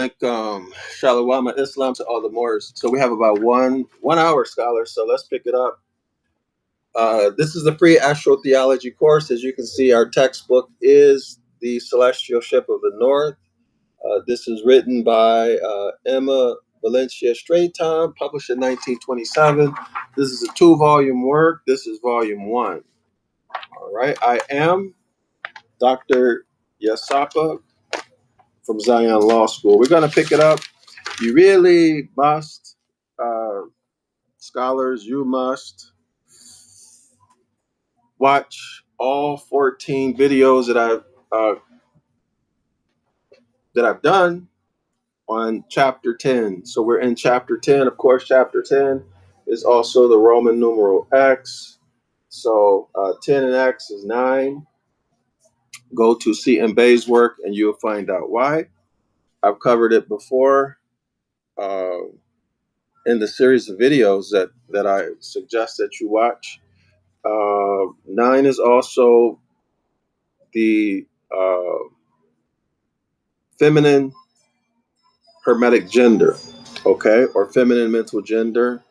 Alaikum. Shalom Islam to all the Moors. So we have about one hour, scholars. So let's pick it up. This is the free astrotheology course. As you can see, our textbook is The Celestial Ship of the North. This is written by Emma Valencia Straighton, published in 1927. This is a 2-volume work. This is volume 1. All right. I am Dr. Yasapa from Zion Law School. We're going to pick it up. You really must, scholars, you must watch all 14 videos that I've done on chapter 10. So we're in chapter 10. Of course, chapter 10 is also the Roman numeral X. So 10 and X is 9. Go to C. M. Bay's work and you'll find out why. I've covered it before in the series of videos that I suggest that you watch. 9 is also the feminine hermetic gender, okay, or feminine mental gender.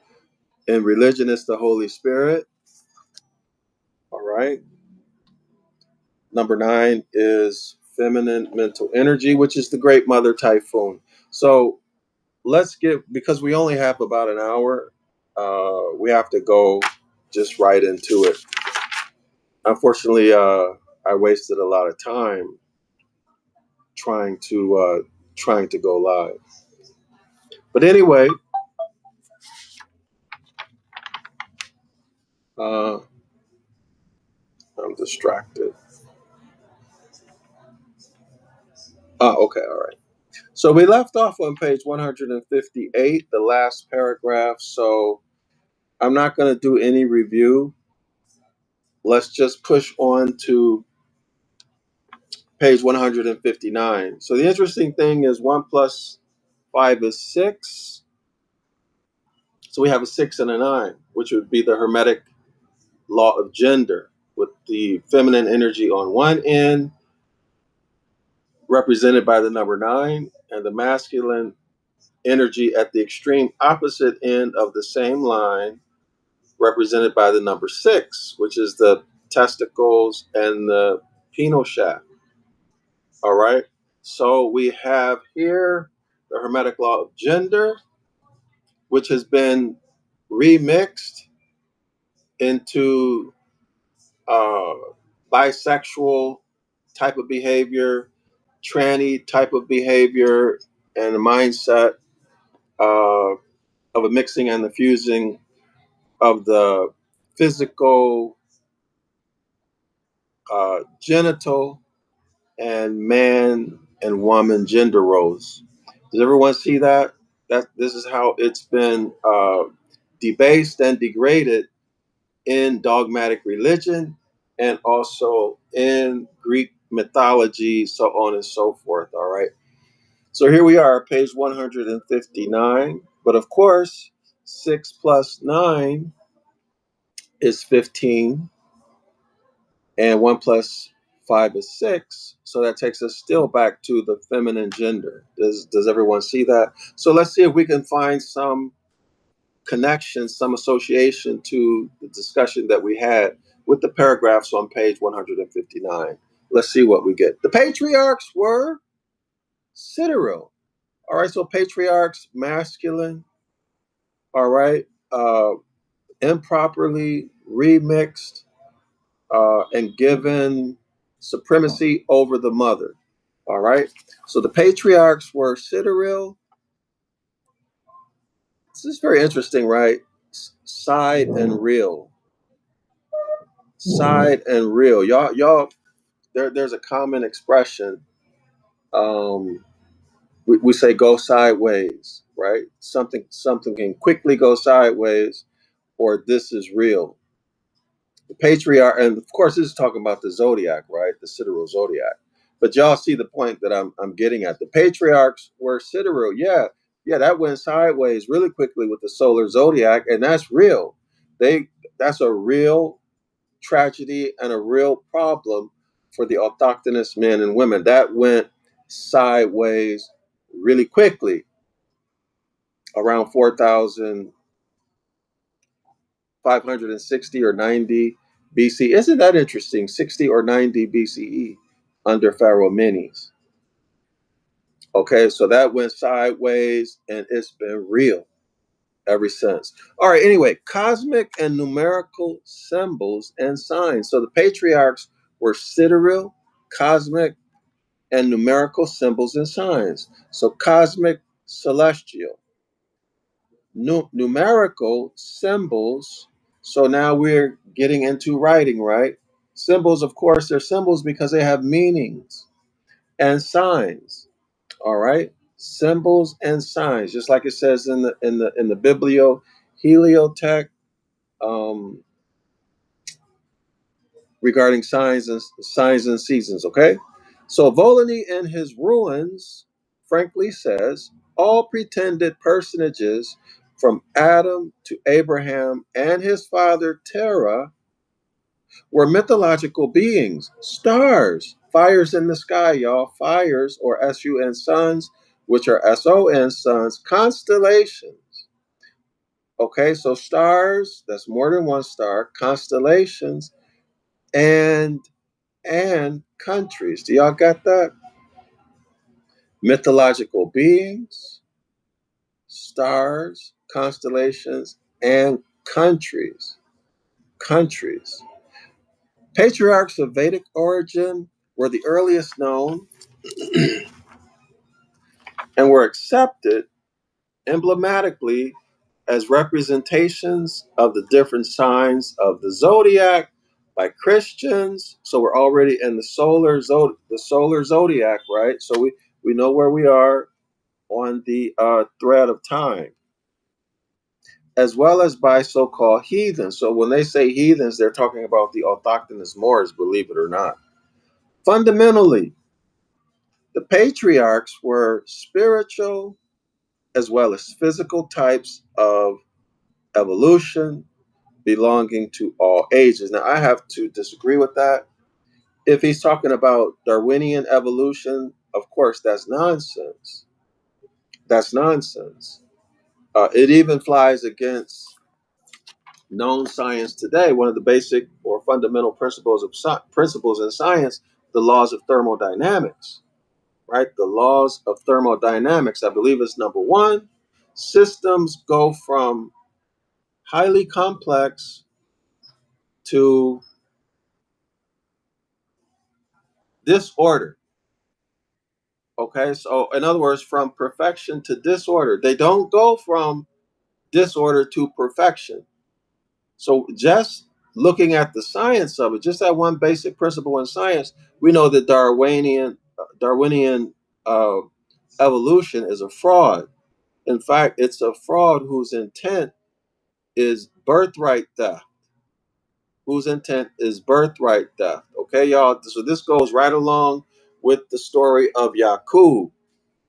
In religion, it's the Holy Spirit. All right. Number 9 is feminine mental energy, which is the Great Mother Typhoon. So let's because we only have about an hour, we have to go just right into it. Unfortunately, I wasted a lot of time trying to go live. But anyway, I'm distracted. Okay, all right. So we left off on page 158, the last paragraph. So I'm not going to do any review. Let's just push on to page 159. So the interesting thing is 1 plus 5 is 6. So we have a 6 and a 9, which would be the Hermetic law of gender, with the feminine energy on one end, represented by the number 9, and the masculine energy at the extreme opposite end of the same line, represented by the number 6, which is the testicles and the penile shaft. All right. So we have here the Hermetic law of gender, which has been remixed into bisexual type of behavior, tranny type of behavior, and a mindset of a mixing and the fusing of the physical, genital, and man and woman gender roles. Does everyone see that? This is how it's been debased and degraded in dogmatic religion and also in Greek mythology, so on and so forth. All right. So here we are, page 159. But of course, 6 plus 9 is 15, and 1 plus 5 is 6. So that takes us still back to the feminine gender. Does everyone see that? So let's see if we can find some connection, some association to the discussion that we had with the paragraphs on page 159. Let's see what we get. The patriarchs were sidereal. All right, so patriarchs, masculine. All right, improperly remixed and given supremacy over the mother. All right, so the patriarchs were sidereal. This is very interesting, right? Side and real. Side and real. Y'all. There's a common expression. We say go sideways, right? Something can quickly go sideways, or this is real. The patriarch, and of course, this is talking about the zodiac, right? The sidereal zodiac. But y'all see the point that I'm getting at. The patriarchs were sidereal. Yeah, that went sideways really quickly with the solar zodiac, and that's real. That's a real tragedy and a real problem for the autochthonous men and women. That went sideways really quickly around 4,560 or 90 BC. Isn't that interesting? 60 or 90 BCE under Pharaoh Menes. Okay, so that went sideways and it's been real ever since. All right, anyway, cosmic and numerical symbols and signs. So the patriarchs were sidereal, cosmic, and numerical symbols and signs. So cosmic, celestial, numerical symbols. So now we're getting into writing, right? Symbols, of course, they're symbols because they have meanings, and signs. All right, symbols and signs, just like it says in the Biblio Heliotech, um, regarding signs and seasons. Okay, so Volney in his ruins frankly says all pretended personages from Adam to Abraham and his father Terah were mythological beings, stars, fires in the sky, y'all, fires or sun suns, which are son suns, constellations. Okay, so stars, that's more than one star, constellations, and countries. Do y'all got that? Mythological beings, stars, constellations, and countries. Countries. Patriarchs of Vedic origin were the earliest known and were accepted emblematically as representations of the different signs of the zodiac by Christians. So we're already in the solar zodiac, right? So we know where we are on the thread of time, as well as by so-called heathens. So when they say heathens, they're talking about the autochthonous Moors, believe it or not. Fundamentally, the patriarchs were spiritual as well as physical types of evolution belonging to all ages. Now, I have to disagree with that. If he's talking about Darwinian evolution, of course, that's nonsense. That's nonsense. It even flies against known science today. One of the basic or fundamental principles in science, the laws of thermodynamics, right? The laws of thermodynamics. I believe it's number one. Systems go from highly complex to disorder. Okay, so in other words, from perfection to disorder. They don't go from disorder to perfection. So just looking at the science of it, just that one basic principle in science, we know that Darwinian uh, evolution is a fraud. In fact, it's a fraud whose intent is birthright theft. Whose intent is birthright theft. Okay, y'all. So this goes right along with the story of Yaqub,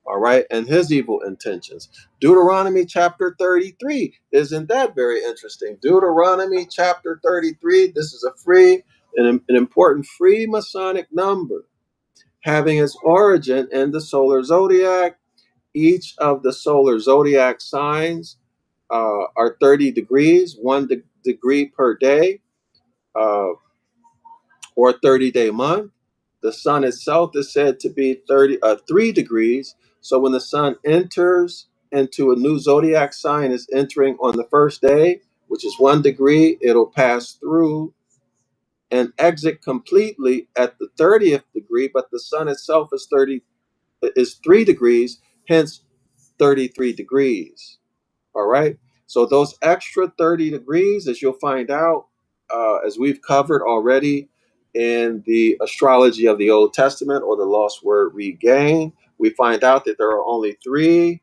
all right, and his evil intentions. Deuteronomy chapter 33. Isn't that very interesting? Deuteronomy chapter 33. This is an important free Masonic number having its origin in the solar zodiac. Each of the solar zodiac signs are 30 degrees, degree per day, uh, or 30-day month. The sun itself is said to be 3 degrees. So when the sun enters into a new zodiac sign, is entering on the first day, which is 1 degree, it'll pass through and exit completely at the 30th degree. But the sun itself is 3 degrees, hence 33 degrees. All right. So those extra 30 degrees, as you'll find out, as we've covered already in the astrology of the Old Testament or the lost word regain, we find out that there are only 3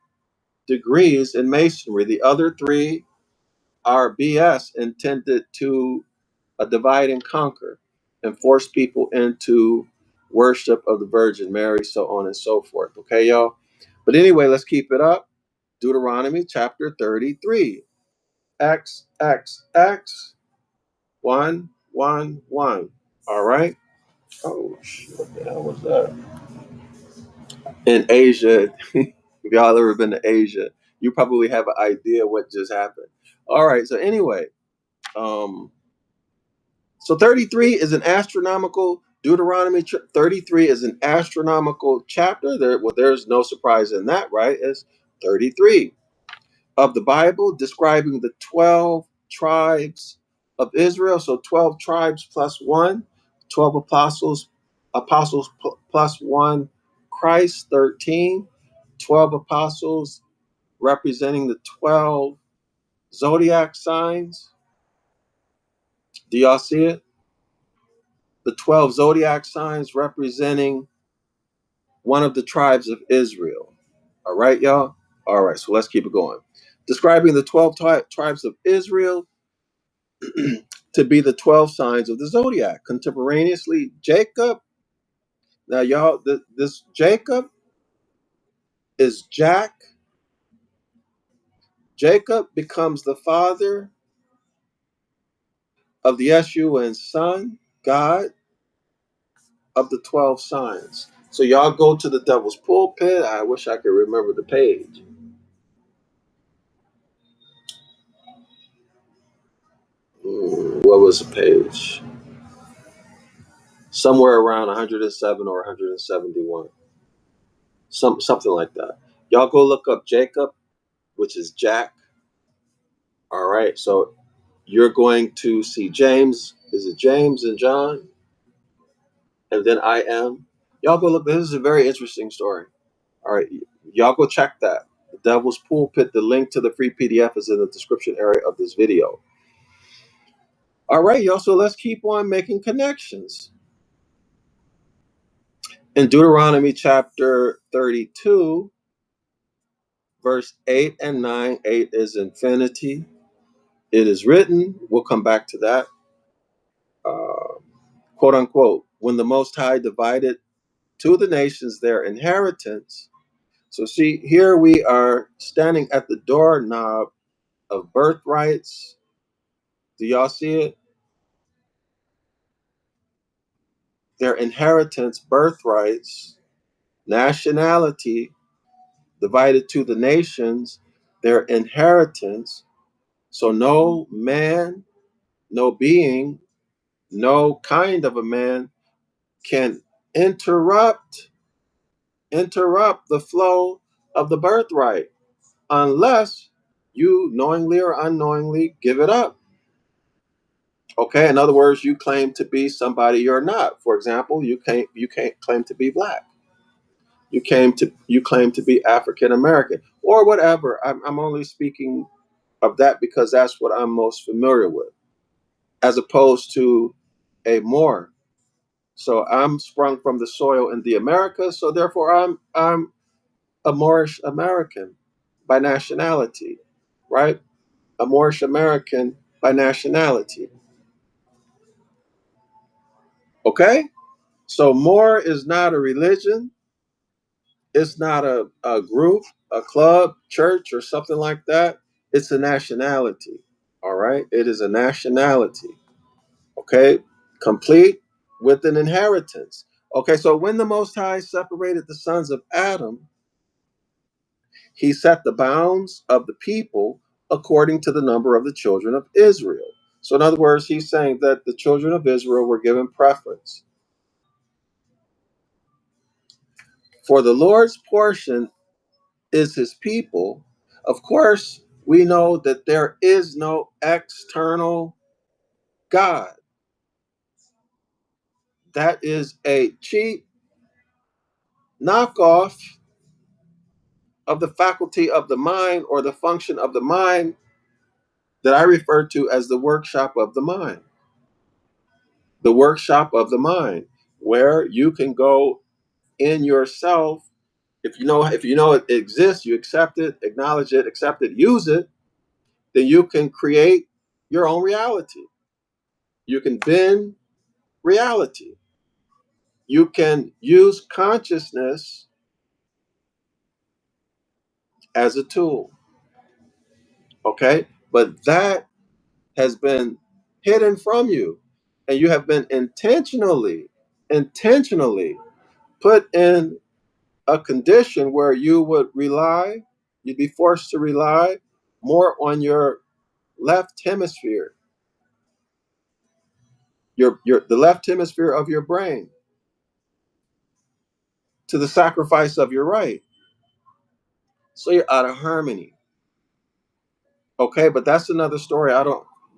degrees in masonry. The other 3 are BS, intended to divide and conquer and force people into worship of the Virgin Mary, so on and so forth. Okay, y'all? But anyway, let's keep it up. Deuteronomy chapter 33. X, X, X, 1, 1, 1. All right. Oh, shit. What the hell was that? In Asia, If y'all ever been to Asia, you probably have an idea what just happened. All right. So anyway, um, so 33 is an astronomical Deuteronomy. 33 is an astronomical chapter. There's no surprise in that, right? It's 33 of the Bible describing the 12 tribes of Israel. So 12 tribes plus one, 12 apostles plus one, Christ, 13, 12 apostles representing the 12 zodiac signs. Do y'all see it? The 12 zodiac signs representing one of the tribes of Israel. All right, y'all? All right, so let's keep it going. Describing the 12 tribes of Israel to be the 12 signs of the zodiac. Contemporaneously, Jacob. Now, y'all, this Jacob is Jack. Jacob becomes the father of the S-U-N son, God of the 12 signs. So y'all go to the devil's pulpit. I wish I could remember the page. What was the page? Somewhere around 107 or 171. Something like that. Y'all go look up Jacob, which is Jack. All right. So you're going to see James. Is it James and John? And then I am. Y'all go look. This is a very interesting story. All right. Y'all go check that. The Devil's Pulpit. The link to the free PDF is in the description area of this video. All right, y'all. So let's keep on making connections. In Deuteronomy chapter 32, verse 8 and 9, 8 is infinity. It is written, we'll come back to that, quote unquote, when the Most High divided to the nations their inheritance. So, see, here we are standing at the doorknob of birthrights. Do y'all see it? Their inheritance, birthrights, nationality, divided to the nations, their inheritance. So, no man, no being, no kind of a man can interrupt the flow of the birthright unless you knowingly or unknowingly give it up. Okay, in other words, you claim to be somebody you're not. For example, you can't claim to be black. You claim to be African American or whatever. I'm only speaking of that because that's what I'm most familiar with, as opposed to a Moor. So I'm sprung from the soil in the Americas, so therefore I'm a Moorish American by nationality, right? A Moorish American by nationality. Okay? So Moor is not a religion, it's not a group, a club, church, or something like that. It's a nationality. All right? It is a nationality. Okay? Complete with an inheritance. Okay, so when the Most High separated the sons of Adam, he set the bounds of the people according to the number of the children of Israel. So, in other words, he's saying that the children of Israel were given preference. For the Lord's portion is his people. Of course, we know that there is no external God. That is a cheap knockoff of the faculty of the mind or the function of the mind that I refer to as the workshop of the mind. The workshop of the mind, where you can go in yourself. If you know it exists, you accept it, acknowledge it, accept it, use it, then you can create your own reality. You can bend reality. You can use consciousness as a tool. Okay? But that has been hidden from you. And you have been intentionally put in a condition where you'd be forced to rely more on your left hemisphere, the left hemisphere of your brain, to the sacrifice of your right. So you're out of harmony. Okay, but that's another story.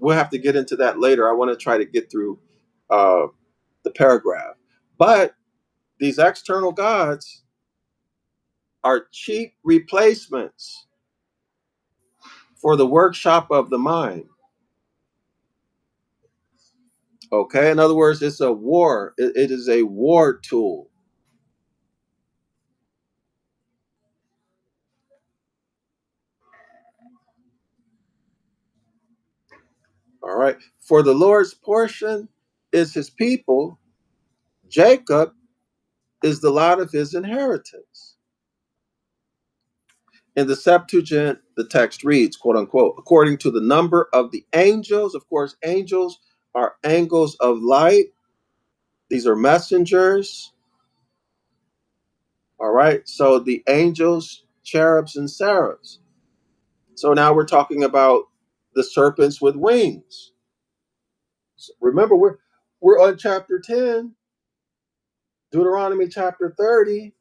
We'll have to get into that later. I want to try to get through uh, the paragraph. But these external gods are cheap replacements for the workshop of the mind. Okay, in other words, it's a war. It is a war tool. All right. For the Lord's portion is his people. Jacob is the lot of his inheritance. In the Septuagint, the text reads, quote unquote, according to the number of the angels. Of course, angels are angels of light. These are messengers. All right. So the angels, cherubs, and seraphs. So now we're talking about the serpents with wings. So remember, we're on chapter 10, Deuteronomy chapter 30,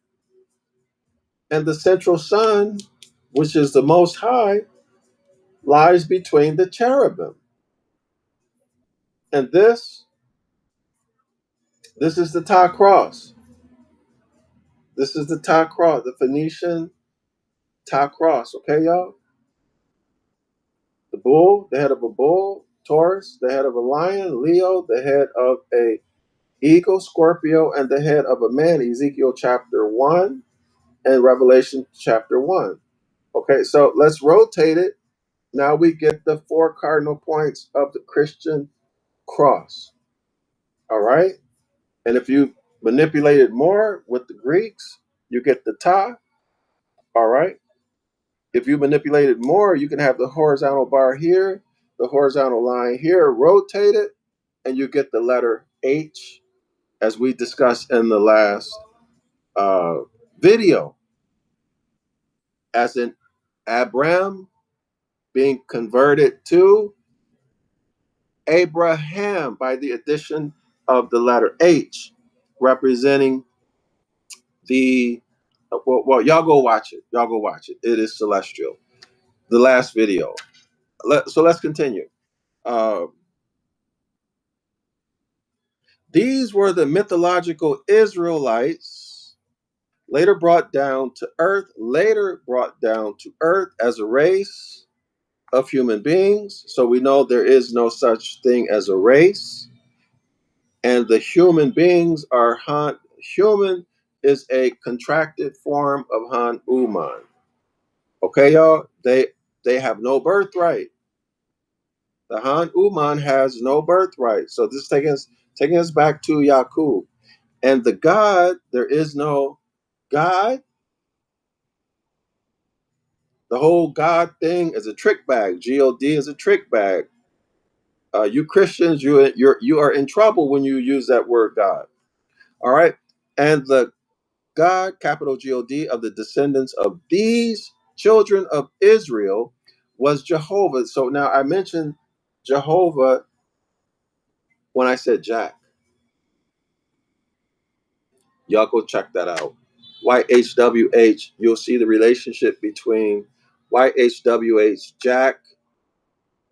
and the central sun, which is the most high, lies between the cherubim. And this is the Ta cross. This is the Ta cross, the Phoenician Ta cross. Okay, y'all? The bull, the head of a bull, Taurus, the head of a lion, Leo, the head of a eagle, Scorpio, and the head of a man, Ezekiel chapter 1 and Revelation chapter 1. Okay, so let's rotate it. Now we get the four cardinal points of the Christian cross. All right. And if you manipulate it more with the Greeks, you get the ta. All right. If you manipulate it more, you can have the horizontal bar here, the horizontal line here, rotate it, and you get the letter H, as we discussed in the last uh, video, as in Abram being converted to Abraham by the addition of the letter H, representing the y'all go watch it. Y'all go watch it. It is celestial. The last video. So let's continue. Uh, these were the mythological Israelites, later brought down to earth as a race of human beings. So we know there is no such thing as a race. And the human beings are human is a contracted form of Han Uman. Okay, y'all? They have no birthright. The Han Uman has no birthright. So this is taking us back to Yakub. And the God, there is no God. The whole God thing is a trick bag. God is a trick bag. You Christians, you are in trouble when you use that word God. All right. And the God, capital God, of the descendants of these children of Israel was Jehovah. So now I mentioned Jehovah when I said Jack. Y'all go check that out. YHWH, you'll see the relationship between YHWH, Jack,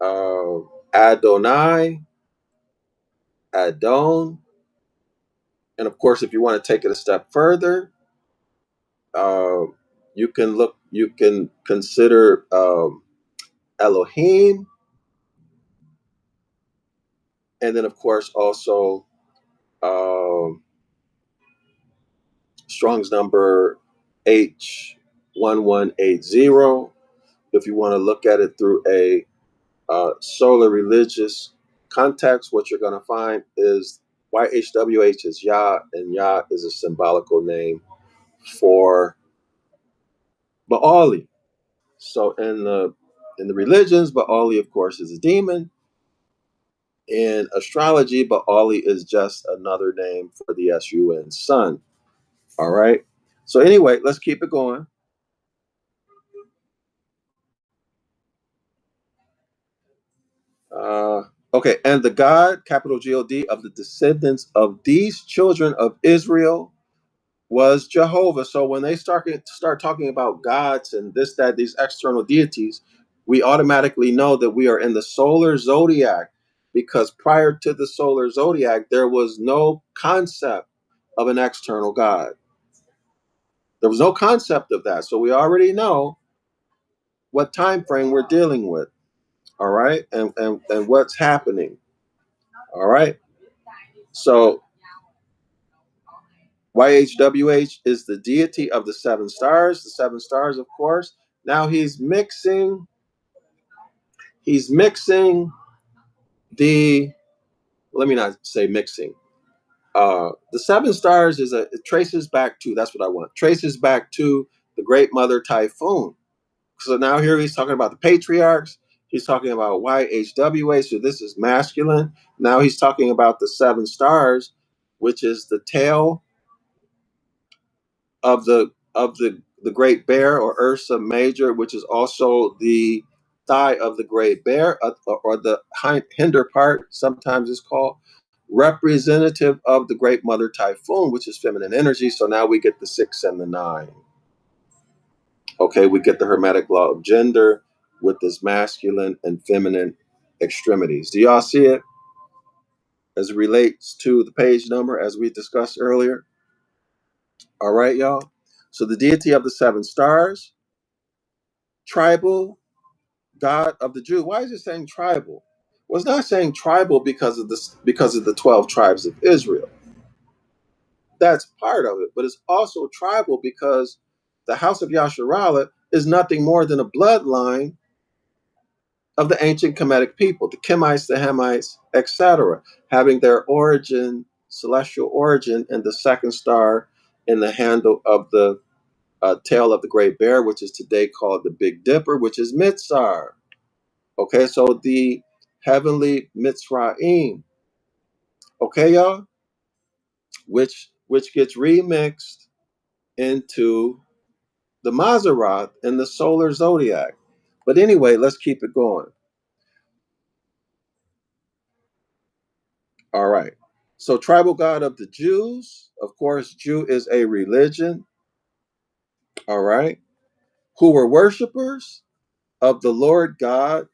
uh, Adonai, Adon. And of course, if you want to take it a step further, uh, you can consider Elohim, and then of course also um, Strong's number H1180. If you want to look at it through a solar religious context, what you're going to find is YHWH is Yah, and Yah is a symbolical name for Baali. So in the religions, Baali, of course, is a demon. In astrology, Baali is just another name for the sun. All right. So anyway, let's keep it going. Uh, okay, and the God, capital God, of the descendants of these children of Israel was Jehovah. So when they start talking about gods and this, that, these external deities, we automatically know that we are in the solar zodiac, because prior to the solar zodiac, there was no concept of an external God. There was no concept of that. So we already know what time frame we're dealing with. All right. And what's happening. All right. So YHWH is the deity of the seven stars. The seven stars, of course. Now he's mixing the, let me not say mixing. The seven stars it traces back to, that's what I want. Traces back to the great mother typhoon. So now here he's talking about the patriarchs. He's talking about YHWH. So this is masculine. Now he's talking about the seven stars, which is the tail of the great bear, or Ursa Major, which is also the thigh of the great bear, or the hinder part, sometimes it's called, representative of the great mother typhoon, which is feminine energy. So now we get the 6 and the 9. Okay, we get the hermetic law of gender with this masculine and feminine extremities. Do y'all see it as it relates to the page number as we discussed earlier? All right, y'all. So the deity of the seven stars, tribal God of the Jew. Why is it saying tribal? Well, it's not saying tribal because of the 12 tribes of Israel. That's part of it, but it's also tribal because the house of Yasharallah is nothing more than a bloodline of the ancient Kemetic people, the Kemites, the Hamites, etc., having their origin, celestial origin, in the second star in the handle of the tail of the great bear, which is today called the Big Dipper, which is Mitzar. Okay, so the heavenly Mitzrayim. Okay, y'all, which gets remixed into the Mazzaroth and the solar zodiac. But anyway, let's keep it going. All right. So, tribal God of the Jews, of course, Jew is a religion, all right, who were worshipers of the Lord God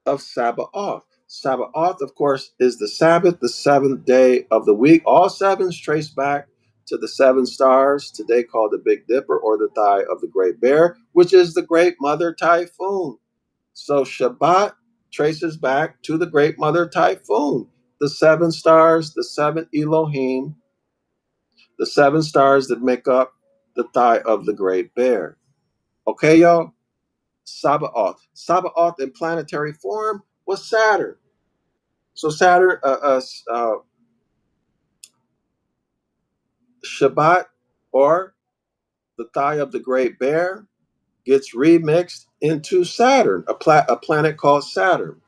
of Sabaoth. Sabaoth, of course, is the Sabbath, the seventh day of the week. All sevens trace back to the seven stars, today called the Big Dipper, or the thigh of the great bear, which is the great mother typhoon. So Shabbat traces back to the great mother typhoon, the seven stars, the seven Elohim, the seven stars that make up the thigh of the great bear. Okay, y'all? Sabaoth. Sabaoth in planetary form was Saturn. So Saturn, Shabbat, or the thigh of the great bear, gets remixed into Saturn, a planet called Saturn.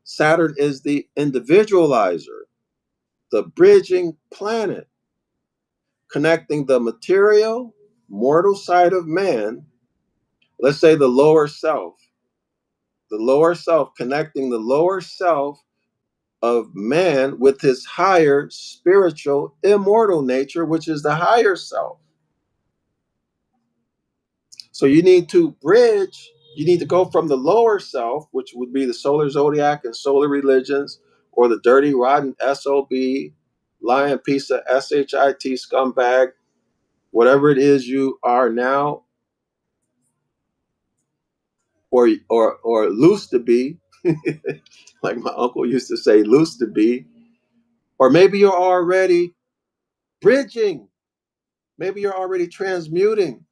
Saturn is the individualizer, the bridging planet, connecting the material, mortal side of man, let's say the lower self, connecting the lower self of man with his higher spiritual immortal nature, which is the higher self. So you need to go from the lower self, which would be the solar zodiac and solar religions, or the dirty, rotten SOB, lion, piece of SHIT, scumbag, whatever it is you are now, or loose to be, like my uncle used to say, loose to be, or maybe you're already bridging, maybe you're already transmuting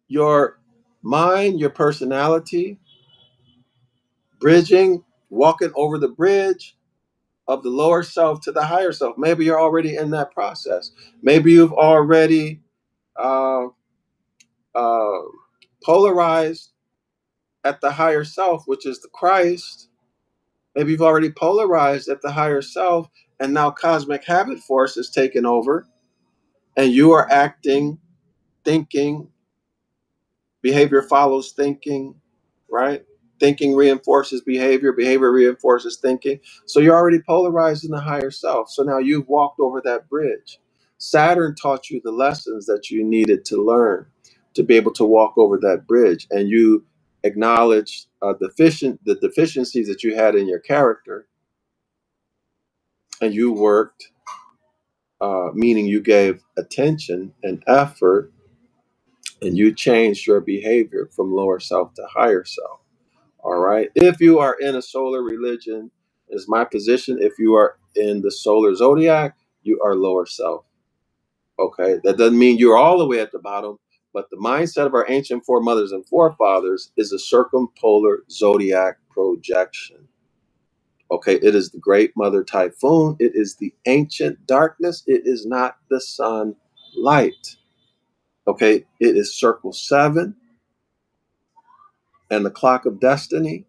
your mind, your personality, bridging, walking over the bridge of the lower self to the higher self. Maybe you're already in that process. Maybe you've already uh, uh, polarized at the higher self, which is the Christ. Maybe you've already polarized at the higher self, and now cosmic habit force is taking over, and you are acting, thinking, behavior follows thinking, right? Thinking reinforces behavior, behavior reinforces thinking. So you're already polarized in the higher self. So now you've walked over that bridge. Saturn taught you the lessons that you needed to learn to be able to walk over that bridge. And you acknowledged the deficiencies that you had in your character, and you worked, meaning you gave attention and effort, and you changed your behavior from lower self to higher self. All right. If you are in a solar religion, is my position. If you are in the solar zodiac, you are lower self. Okay. That doesn't mean you're all the way at the bottom, but the mindset of our ancient foremothers and forefathers is a circumpolar zodiac projection. Okay. It is the great mother typhoon. It is the ancient darkness. It is not the sun light. Okay. It is circle 7 and the clock of destiny.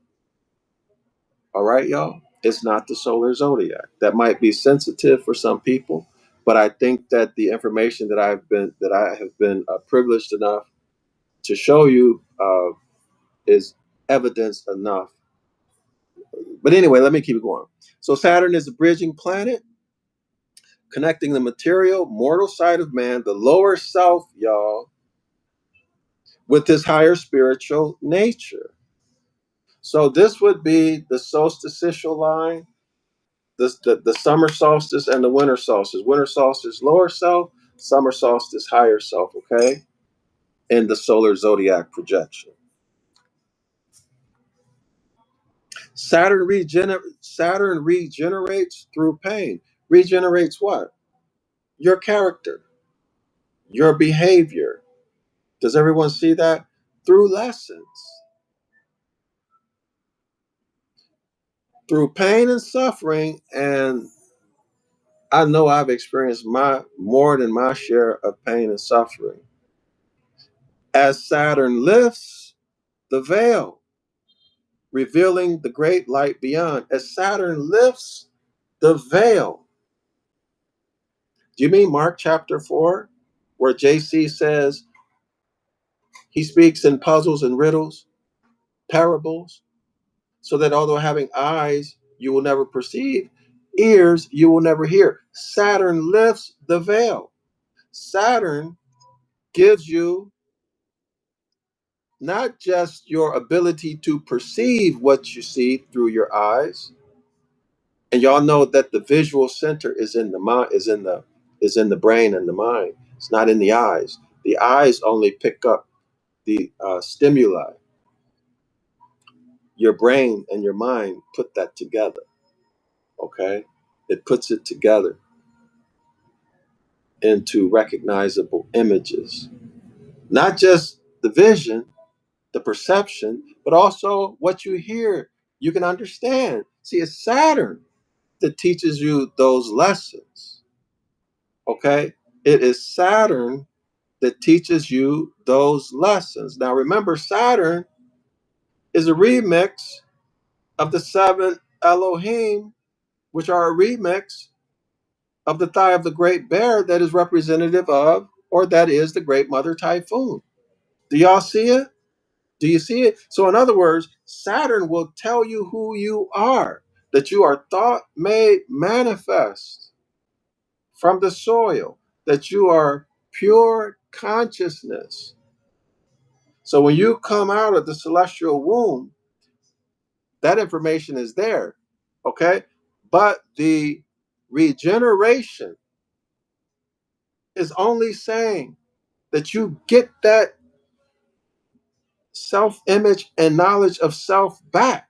All right, y'all. It's not the solar zodiac. That might be sensitive for some people, but I think that the information that I have been privileged enough to show you is evidence enough. But anyway, let me keep it going. So Saturn is a bridging planet connecting the material, mortal side of man, the lower self, y'all, with his higher spiritual nature. So this would be the solstitial line, the summer solstice and the winter solstice. Winter solstice, lower self, summer solstice, higher self, okay? In the solar zodiac projection. Saturn regenerates through pain. Regenerates what? Your character, your behavior. Does everyone see that? Through lessons. Through pain and suffering, and I know I've experienced my more than my share of pain and suffering. As Saturn lifts the veil, revealing the great light beyond. As Saturn lifts the veil. Do you mean Mark chapter 4, where JC says he speaks in puzzles and riddles, parables, so that although having eyes, you will never perceive, ears, you will never hear. Saturn lifts the veil. Saturn gives you not just your ability to perceive what you see through your eyes, and y'all know that the visual center is in the mind, is in the brain and the mind. It's not in the eyes. The eyes only pick up the stimuli. Your brain and your mind put that together. Okay, it puts it together into recognizable images. Not just the vision, the perception, but also what you hear. You can understand. See, it's Saturn that teaches you those lessons. Okay, it is Saturn that teaches you those lessons. Now, remember, Saturn is a remix of the 7 Elohim, which are a remix of the thigh of the great bear that is representative of, or that is the great mother typhoon. Do y'all see it? Do you see it? So, in other words, Saturn will tell you who you are, that you are thought made manifest from the soil, that you are pure consciousness. So when you come out of the celestial womb, that information is there, okay? But the regeneration is only saying that you get that self-image and knowledge of self back.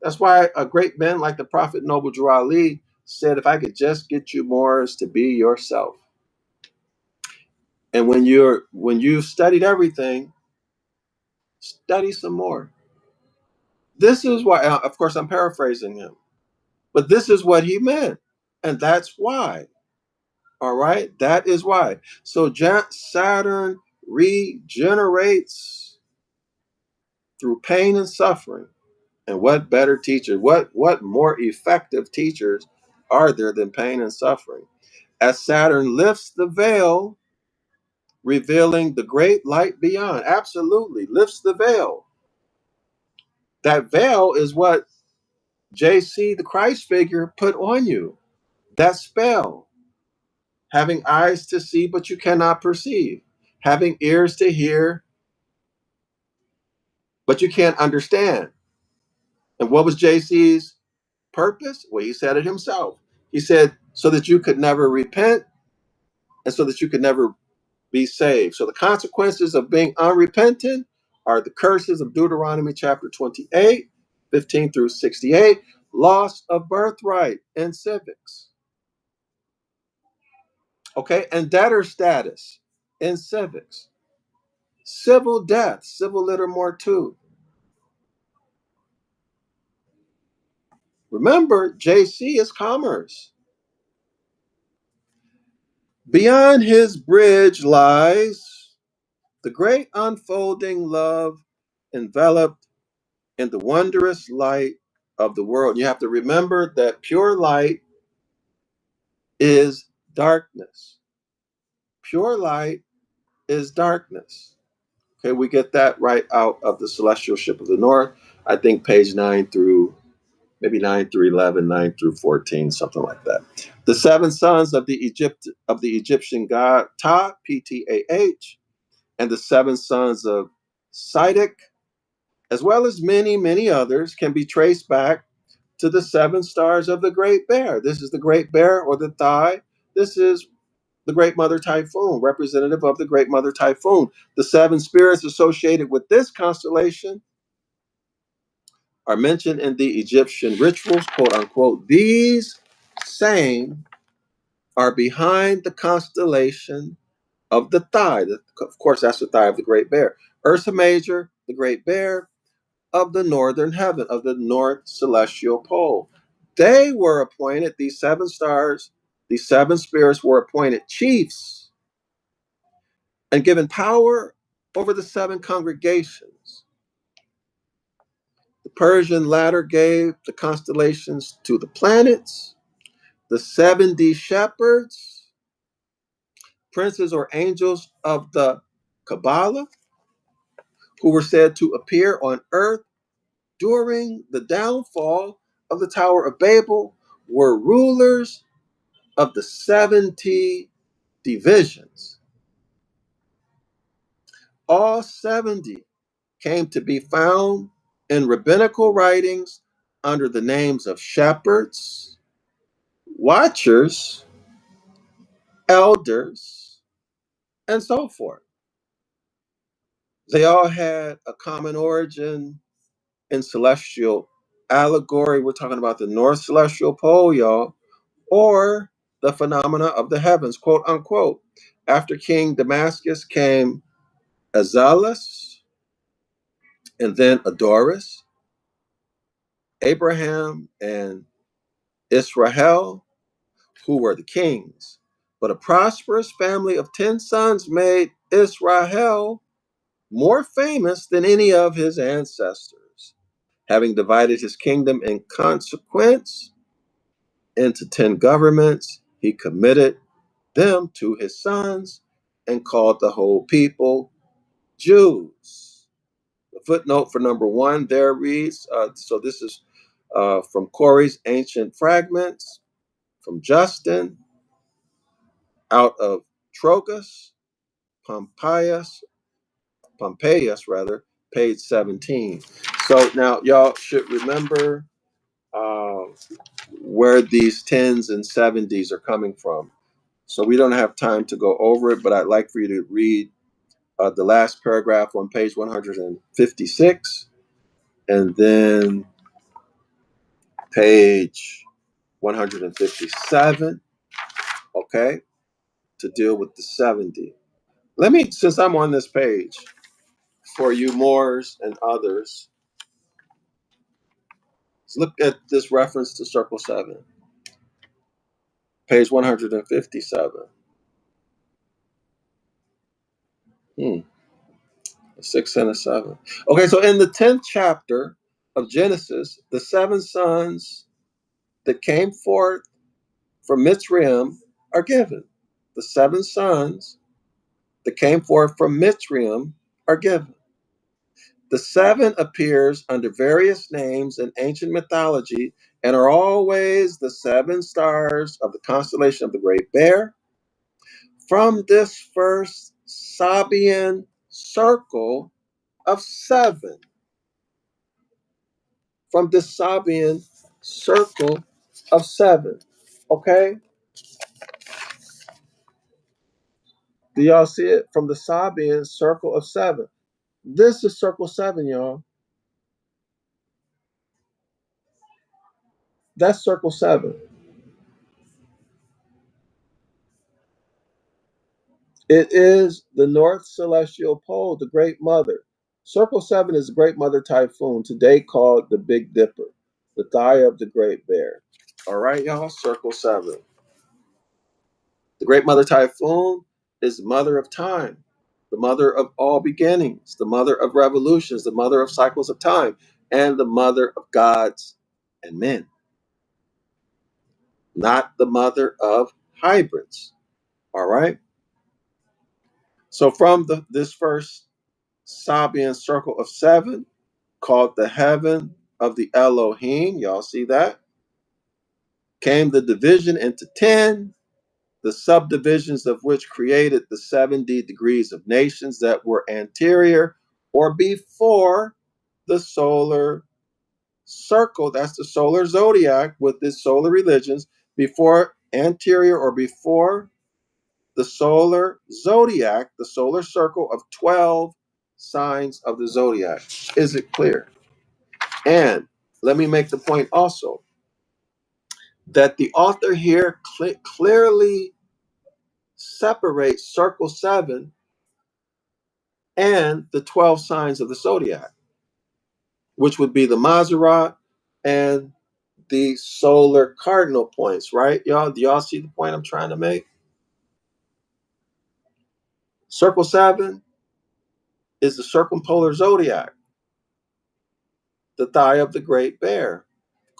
That's why a great man like the Prophet Noble Drew Ali said, if I could just get you more is to be yourself. And when you've studied everything, study some more. This is why, of course, I'm paraphrasing him, but this is what he meant. And that's why. All right. That is why. So Saturn regenerates through pain and suffering. And what better teacher, what more effective teachers are there than pain and suffering? As Saturn lifts the veil, revealing the great light beyond. Absolutely. Lifts the veil. That veil is what JC, the Christ figure, put on you. That spell. Having eyes to see, but you cannot perceive. Having ears to hear, but you can't understand. And what was JC's purpose? Well, he said it himself. He said, so that you could never repent and so that you could never be saved. So the consequences of being unrepentant are the curses of Deuteronomy chapter 28, 15 through 68, loss of birthright in civics. Okay, and debtor status in civics. Civil death, civil liter mortuus. Remember, JC is commerce. Beyond his bridge lies the great unfolding love enveloped in the wondrous light of the world. You have to remember that pure light is darkness. Pure light is darkness. Okay, we get that right out of the Celestial Ship of the North. I think page 9 through maybe 9 through 11, 9 through 14, something like that. The seven sons of the Egyptian god Ta, Ptah, and the seven sons of Siddiq, as well as many, many others, can be traced back to the seven stars of the Great Bear. This is the Great Bear or the Thigh. This is the Great Mother Typhoon, representative of the Great Mother Typhoon. The seven spirits associated with this constellation are mentioned in the Egyptian rituals, quote unquote. These same are behind the constellation of the Thigh. Of course, that's the Thigh of the Great Bear. Ursa Major, the Great Bear of the northern heaven, of the north celestial pole. They were appointed, these seven stars, these seven spirits were appointed chiefs and given power over the seven congregations. The Persian ladder gave the constellations to the planets, the 70 shepherds, princes or angels of the Kabbalah, who were said to appear on earth during the downfall of the Tower of Babel, were rulers of the 70 divisions. All 70 came to be found in rabbinical writings under the names of shepherds, watchers, elders, and so forth. They all had a common origin in celestial allegory. We're talking about the North Celestial Pole, y'all, or the phenomena of the heavens, quote unquote. After King Damascus came Azalus, and then Adoris, Abraham, and Israel, who were the kings. But a prosperous family of 10 sons made Israel more famous than any of his ancestors. Having divided his kingdom in consequence into 10 governments, he committed them to his sons and called the whole people Jews. The footnote for number 1 there reads, so this is from Corey's Ancient Fragments, from Justin, out of Trogus, Pompeius rather, page 17. So now y'all should remember uh, where these 10s and 70s are coming from. So we don't have time to go over it, but I'd like for you to read the last paragraph on page 156, and then page 157, okay, to deal with the 70. Let me, since I'm on this page, for you Moors and others, let's look at this reference to Circle 7, page 157. A 6 and a 7. Okay, so in the 10th chapter of Genesis, the seven sons that came forth from Mitzrayim are given. The seven sons that came forth from Mitzrayim are given. The seven appears under various names in ancient mythology and are always the seven stars of the constellation of the Great Bear. From this first Sabian circle of seven, from this Sabian circle of seven, okay? Do y'all see it? From the Sabian circle of seven. This is circle seven, y'all. That's circle seven. It is the North Celestial Pole, the Great Mother. Circle 7 is the Great Mother Typhoon, today called the Big Dipper, the thigh of the Great Bear. All right, y'all, Circle 7. The Great Mother Typhoon is the mother of time, the mother of all beginnings, the mother of revolutions, the mother of cycles of time, and the mother of gods and men, not the mother of hybrids. All right? So from this first Sabian circle of seven, called the heaven of the Elohim, y'all see that? Came the division into 10, the subdivisions of which created the 70 degrees of nations that were anterior or before the solar circle. That's the solar zodiac with its solar religions, before anterior or before the solar zodiac, the solar circle of 12 signs of the zodiac. Is it clear? And let me make the point also that the author here clearly separates circle 7 and the 12 signs of the zodiac, which would be the Maserat and the solar cardinal points, right? Y'all, do y'all see the point I'm trying to make? Circle 7 is the circumpolar zodiac, the thigh of the Great Bear,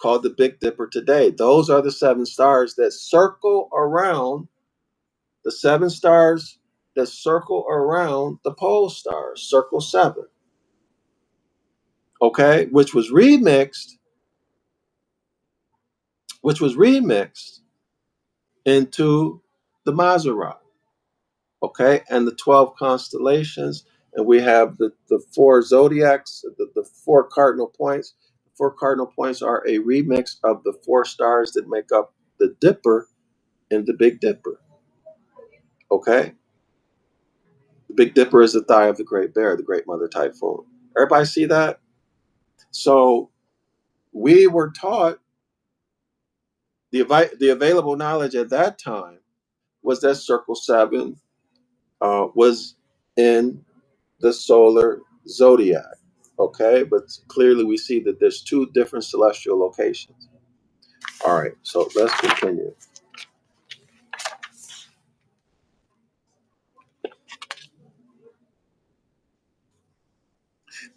called the Big Dipper today. Those are the seven stars that circle around, the seven stars that circle around the pole stars, circle 7. Okay, which was remixed into the Maserat, okay, and the 12 constellations. And we have the four zodiacs, the four cardinal points. The four cardinal points are a remix of the four stars that make up the Dipper and the Big Dipper, okay? The Big Dipper is the thigh of the Great Bear, the Great Mother Typhoon. Everybody see that? So we were taught the available knowledge at that time was that circle 7 was in the solar zodiac. Okay, but clearly we see that there's two different celestial locations. All right, so let's continue.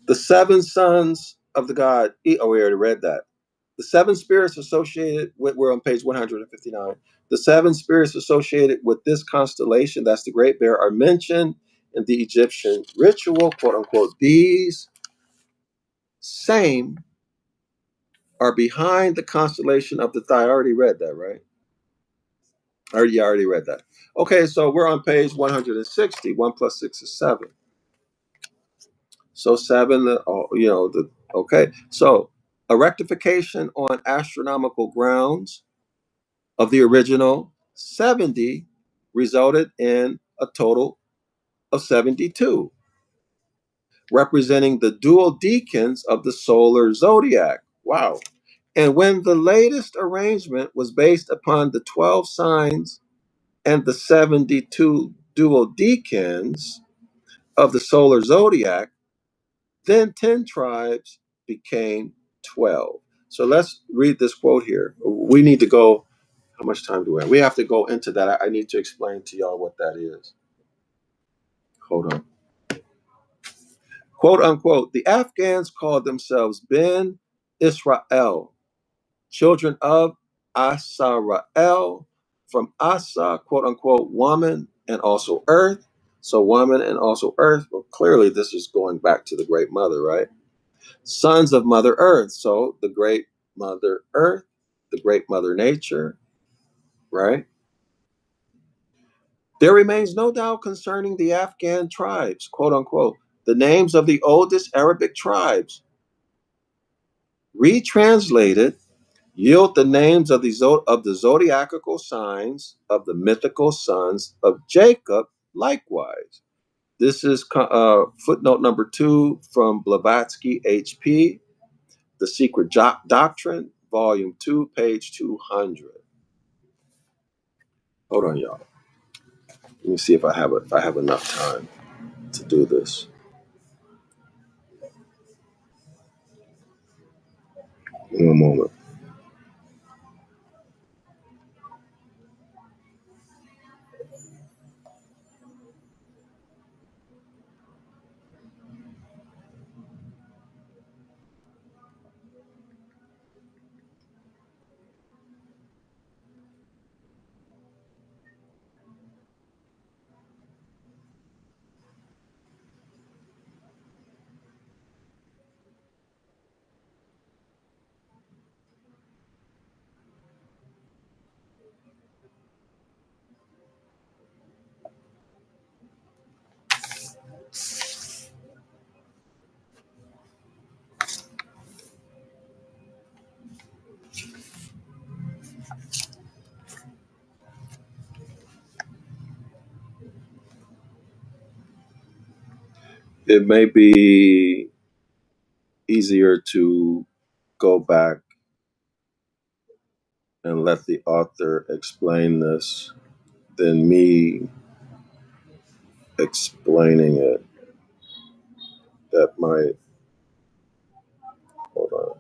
The seven sons of the god. Oh, we already read that. The seven spirits associated with, we're on page 159. The seven spirits associated with this constellation, that's the Great Bear, are mentioned in the Egyptian ritual, quote unquote. These same are behind the constellation of the thigh. I already read that, right? I already read that. Okay, so we're on page 160. 1 plus 6 is 7. So 7, okay. So a rectification on astronomical grounds of the original 70 resulted in a total of 72, representing the dual decans of the solar zodiac. Wow. And when the latest arrangement was based upon the 12 signs and the 72 dual decans of the solar zodiac, then 10 tribes became 12. So let's read this quote here. We need to go. How much time do we have? We have to go into that. I need to explain to y'all what that is. Hold on. Quote unquote, the Afghans called themselves Ben Israel, children of Asarael, from Asa, quote unquote, woman, and also earth, So woman and also earth. Well, clearly this is going back to the great mother, right? Sons of Mother Earth. So the great Mother Earth, the great Mother Nature, right? There remains no doubt concerning the Afghan tribes, quote unquote. The names of the oldest Arabic tribes, retranslated, yield the names of the zodiacal signs of the mythical sons of Jacob likewise. This is footnote number 2 from Blavatsky, H.P., The Secret Doctrine, volume 2, page 200. Hold on, y'all. Let me see if I have enough time to do this. One moment. It may be easier to go back and let the author explain this than me explaining it. That might, hold on,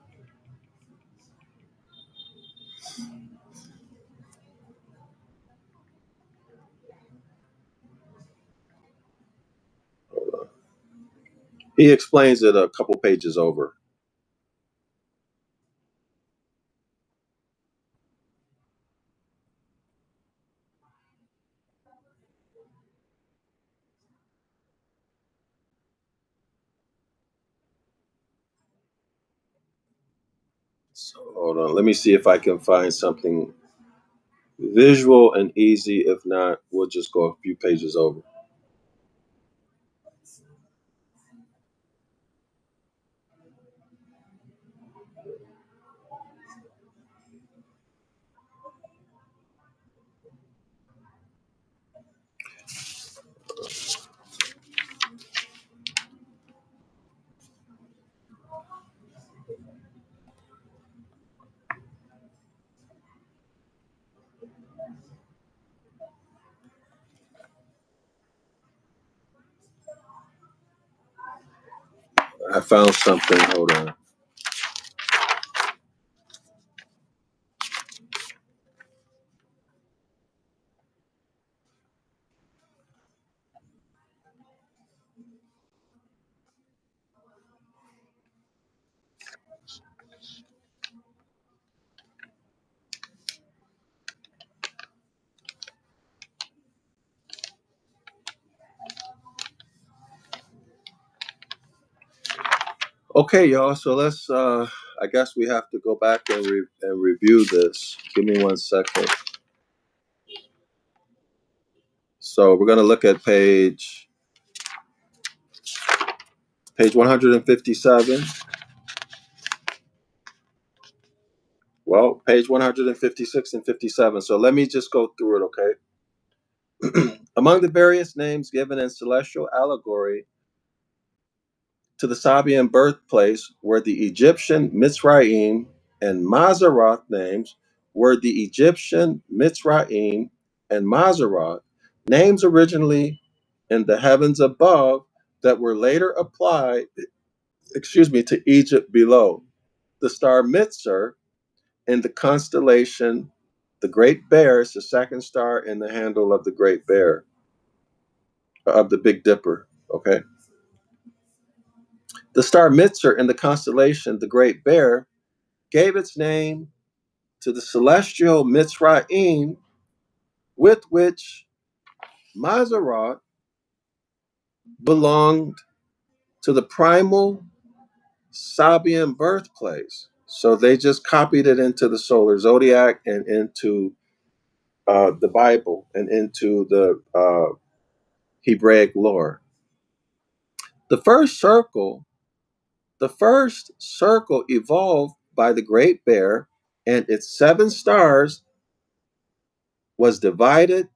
hold on. He explains it a couple pages over. So hold on. Let me see if I can find something visual and easy. If not, we'll just go a few pages over. I found something. Hold on. Okay, y'all. So let's. I guess we have to go back and review this. Give me 1 second. So we're gonna look at page 157. Well, page 156 and 57. So let me just go through it, okay? Among the various names given in celestial allegory to the Sabian birthplace were the Egyptian Mitzrayim and Mazarath names, were the Egyptian Mitzrayim and Mazarath, names originally in the heavens above that were later applied, to Egypt below. The star Mitzar in the constellation, the Great Bear is the second star in the handle of the Great Bear, of the Big Dipper, okay? The star Mitzar in the constellation, the Great Bear, gave its name to the celestial Mitzrayim, with which Mazarat belonged to the primal Sabian birthplace. So they just copied it into the solar zodiac and into the Bible and into the Hebraic lore. The first circle, the first circle evolved by the Great Bear, and its 7 stars was divided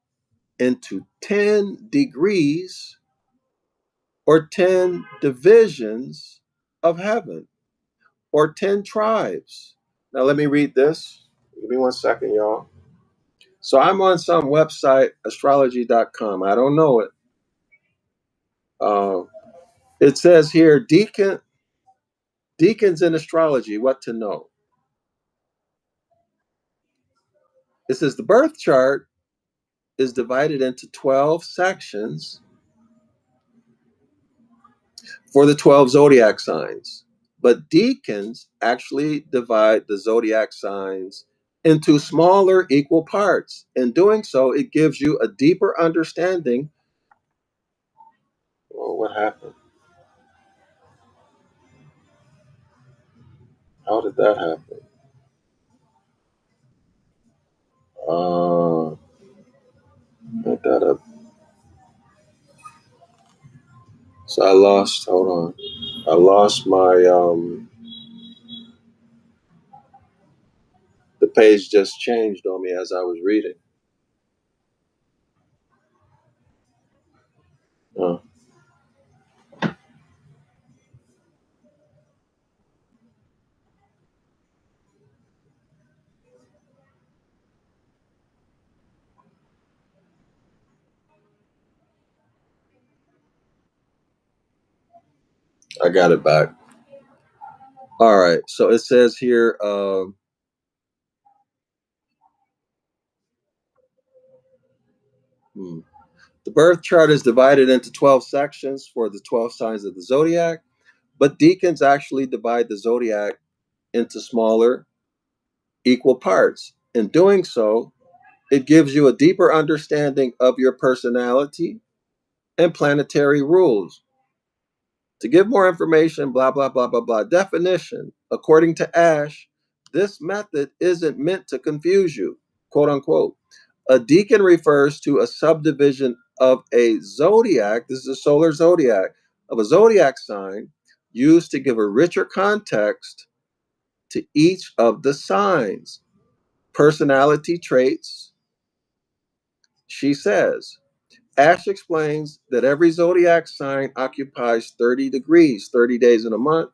into 10 degrees or 10 divisions of heaven or 10 tribes. Now, let me read this. Give me 1 second, y'all. So I'm on some website, astrology.com. I don't know it. It says here, deacons in astrology, what to know. It says the birth chart is divided into 12 sections for the 12 zodiac signs. But deacons actually divide the zodiac signs into smaller equal parts. In doing so, it gives you a deeper understanding. Oh, what happened? How did that happen? Make that up. So I lost, hold on. I lost my, the page just changed on me as I was reading. Uh, I got it back. All right. So it says here, the birth chart is divided into 12 sections for the 12 signs of the zodiac, but deacons actually divide the zodiac into smaller, equal parts. In doing so, it gives you a deeper understanding of your personality and planetary rules. To give more information, blah, blah, blah, blah, blah. Definition: according to Ash, this method isn't meant to confuse you, quote unquote. A decan refers to a subdivision of a zodiac, this is a solar zodiac, of a zodiac sign used to give a richer context to each of the signs. Personality traits, she says. Ash explains that every zodiac sign occupies 30 degrees, 30 days in a month,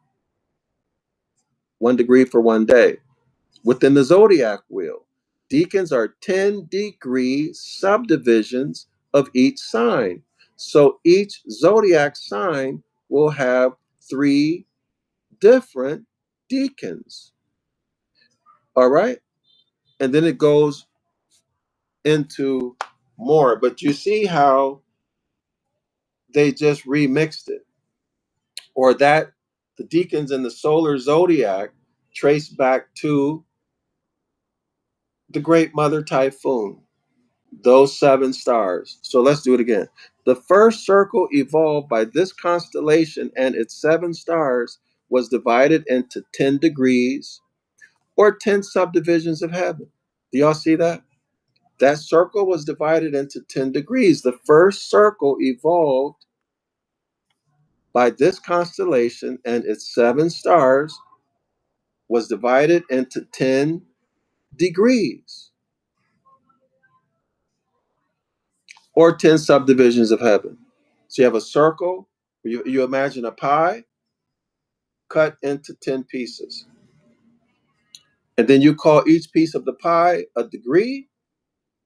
1 degree for 1 day. Within the zodiac wheel, deacons are 10-degree subdivisions of each sign. So each zodiac sign will have 3 different deacons. All right. And then it goes into more. But you see how they just remixed it, or that the deacons in the solar zodiac trace back to the Great Mother Typhoon, those 7 stars. So let's do it again. The first circle evolved by this constellation, and its 7 stars was divided into 10 degrees or 10 subdivisions of heaven. Do y'all see that? That circle was divided into 10 degrees. The first circle evolved by this constellation, and its 7 stars was divided into 10 degrees or 10 subdivisions of heaven. So you have a circle, you imagine a pie cut into 10 pieces. And then you call each piece of the pie a degree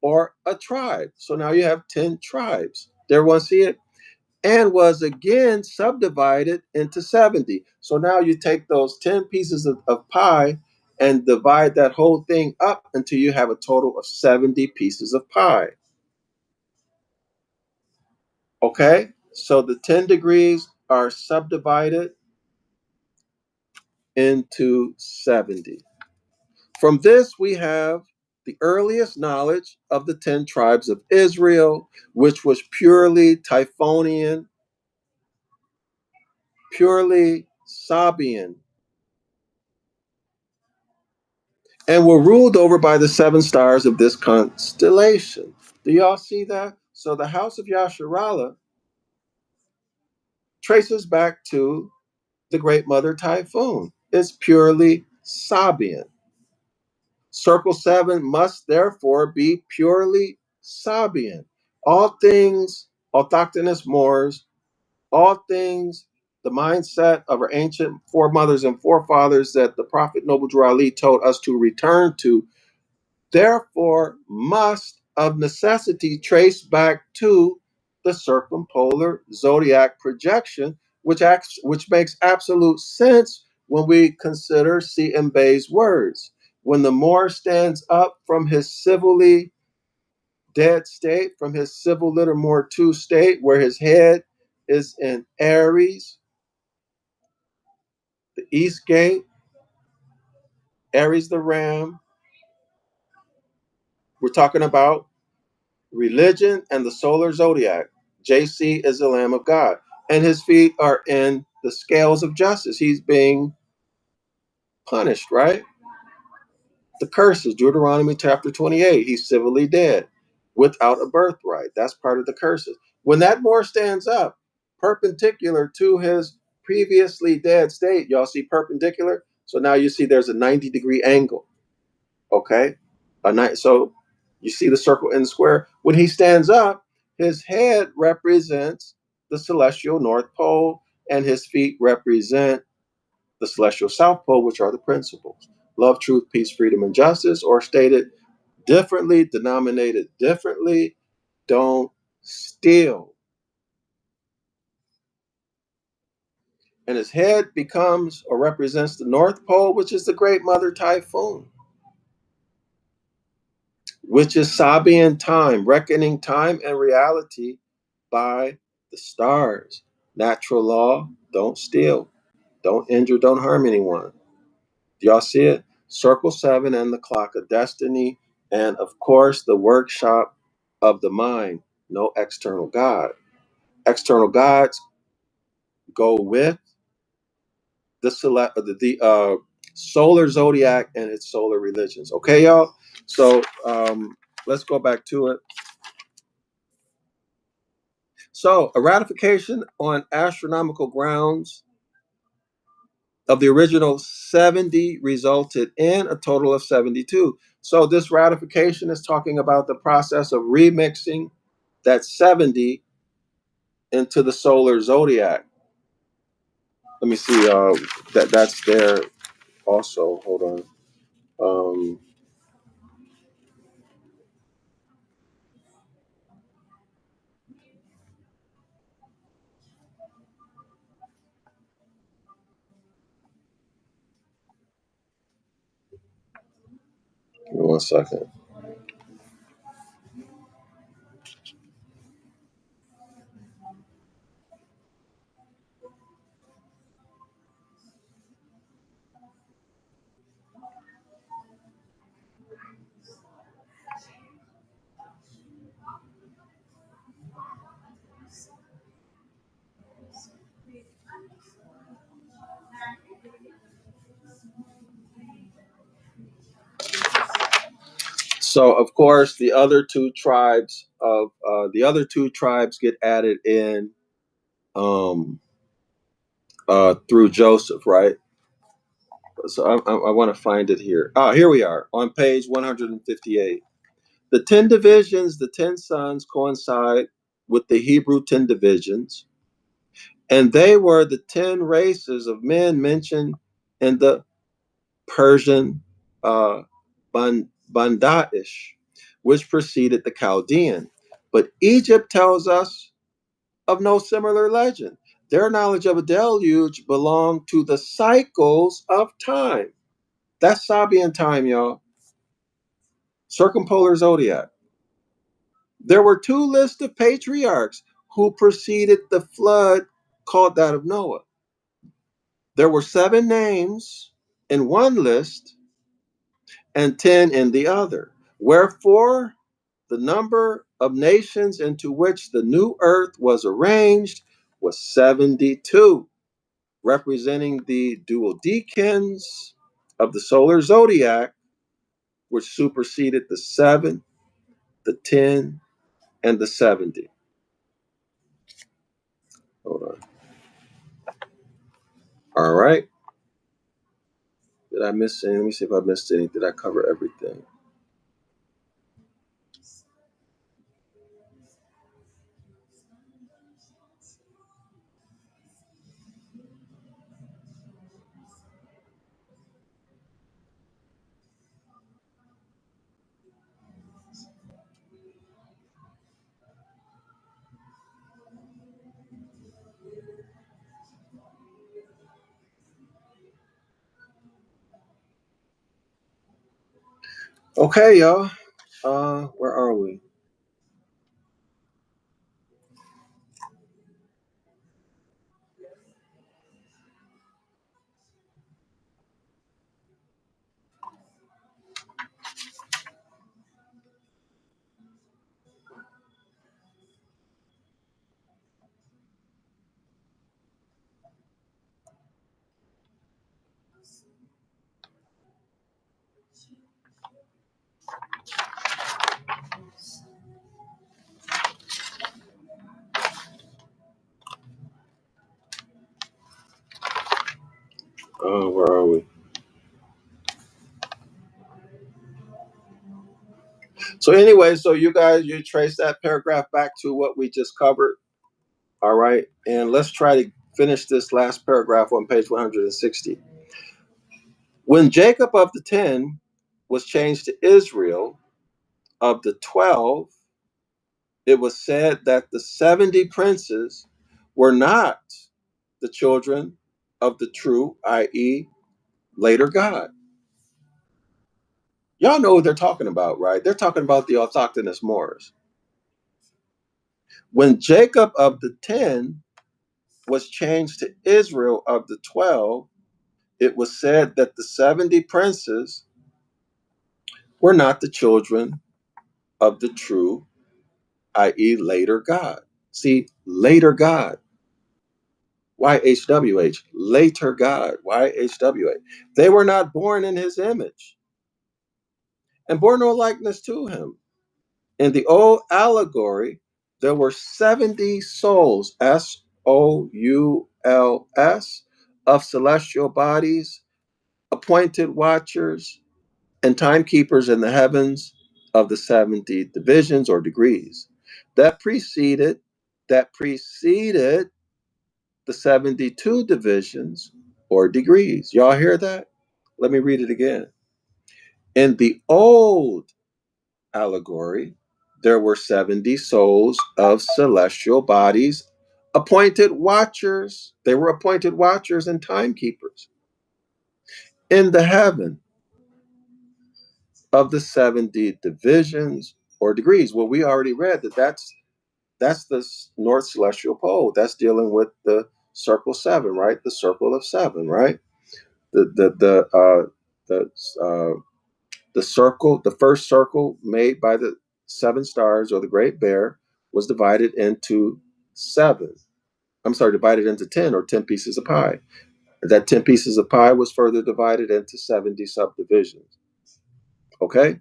or a tribe. So now you have 10 tribes. Did everyone see it? And was again subdivided into 70. So now you take those 10 pieces of pie and divide that whole thing up until you have a total of 70 pieces of pie. Okay? So the 10 degrees are subdivided into 70. From this, we have the earliest knowledge of the 10 tribes of Israel, which was purely Typhonian purely Sabian, and were ruled over by the seven stars of this constellation. Do y'all see that? So the house of Yasharallah traces back to the Great Mother Typhoon. It's purely Sabian. Circle 7 must therefore be purely Sabian. All things autochthonous Moors, all things the mindset of our ancient foremothers and forefathers that the Prophet Noble Drew Ali told us to return to, therefore must of necessity trace back to the circumpolar zodiac projection, which makes absolute sense when we consider C. M. Bay's words. When the Moor stands up from his civilly dead state, from his civil litter Moor 2 state, where his head is in Aries, the East Gate, Aries the Ram, we're talking about religion and the solar zodiac. JC is the Lamb of God, and his feet are in the scales of justice. He's being punished, right? The curses, Deuteronomy chapter 28. He's civilly dead without a birthright. That's part of the curses. When that Moor stands up, perpendicular to his previously dead state, y'all see perpendicular? So now you see there's a 90-degree angle. Okay, so you see the circle in the square. When he stands up, his head represents the celestial North Pole, and his feet represent the celestial South Pole, which are the principles: love, truth, peace, freedom, and justice, or stated differently, denominated differently, don't steal. And his head becomes or represents the North Pole, which is the Great Mother Typhoon, which is Sabian time, reckoning time and reality by the stars. Natural law, don't steal, don't injure, don't harm anyone. Do y'all see it? Circle 7 and the clock of destiny, and of course, the workshop of the mind, no external God. External gods go with the solar zodiac and its solar religions. Okay, y'all? So let's go back to it. So, a ratification on astronomical grounds of the original 70 resulted in a total of 72. So, this ratification is talking about the process of remixing that 70 into the solar zodiac. Let me see. That's there also. Hold on. Um, Give me 1 second. So, of course, the other two tribes get added in um, through Joseph, right? So I want to find it here. Ah, here we are on page 158. The 10 divisions, the 10 sons coincide with the Hebrew 10 divisions, and they were the 10 races of men mentioned in the Persian Bandaish, which preceded the Chaldean. But Egypt tells us of no similar legend. Their knowledge of a deluge belonged to the cycles of time. That's Sabian time, y'all. Circumpolar zodiac. There were two lists of patriarchs who preceded the flood called that of Noah. There were 7 names in one list and 10 in the other. Wherefore, the number of nations into which the new earth was arranged was 72. representing the duodecans of the solar zodiac, which superseded the 7, the 10, and the 70. Hold on. All right. Did I miss any? Let me see if I missed any. Did I cover everything? Okay, y'all. Where are we? Where are we? So anyway, so you guys, you trace that paragraph back to what we just covered. All right, and let's try to finish this last paragraph on page 160. When Jacob of the 10 was changed to Israel of the 12, it was said that the 70 princes were not the children of the true, i.e., later God. Y'all know what they're talking about, right? They're talking about the autochthonous Moors. When Jacob of the 10 was changed to Israel of the 12, it was said that the 70 princes were not the children of the true, i.e., later God. See, later God. YHWH, later God, YHWH. They were not born in his image and bore no likeness to him. In the old allegory, there were 70 souls, SOULS, of celestial bodies, appointed watchers, and timekeepers in the heavens of the 70 divisions or degrees. That preceded the 72 divisions or degrees. Y'all hear that? Let me read it again. In the old allegory, there were 70 souls of celestial bodies, appointed watchers. They were appointed watchers and timekeepers in the heaven of the 70 divisions or degrees. Well, we already read that's the North Celestial Pole. That's dealing with the circle 7, right? The circle of 7, right? The the circle, the first circle made by the 7 stars or the Great Bear was divided into 7. I'm sorry, divided into 10 or 10 pieces of pie. That 10 pieces of pie was further divided into 70 subdivisions. Okay?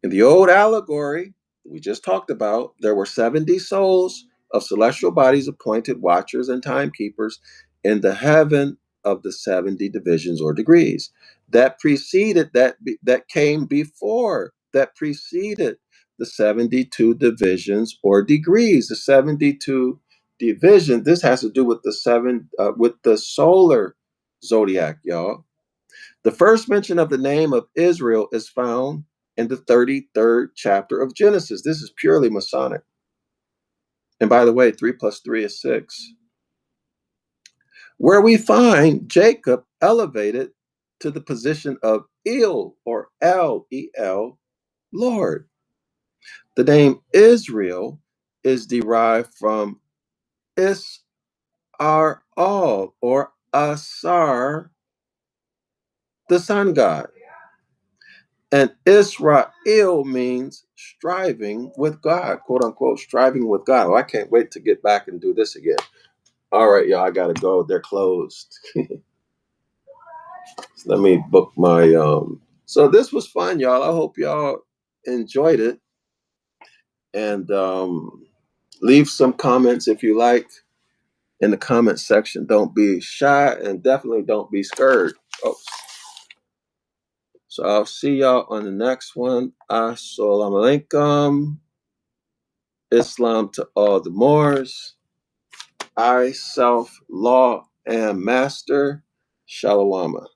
In the old allegory we just talked about, there were 70 souls of celestial bodies appointed watchers and timekeepers in the heaven of the 70 divisions or degrees. That came before, that preceded the 72 divisions or degrees. The 72 division, this has to do with with the solar zodiac, y'all. The first mention of the name of Israel is found in the 33rd chapter of Genesis. This is purely Masonic. And by the way, 3 plus 3 is 6, where we find Jacob elevated to the position of El or L-E-L, Lord. The name Israel is derived from Is-ar or Asar, the sun god. And Israel means striving with God, quote unquote, striving with God. Oh, I can't wait to get back and do this again. All right, y'all. I gotta go. They're closed. Let me book my. So this was fun, y'all. I hope y'all enjoyed it, and leave some comments if you like in the comment section. Don't be shy, and definitely don't be scared. Oh, so I'll see y'all on the next one. Assalamu alaikum. Islam to all the Moors. I, self, law, and master. Shalawama.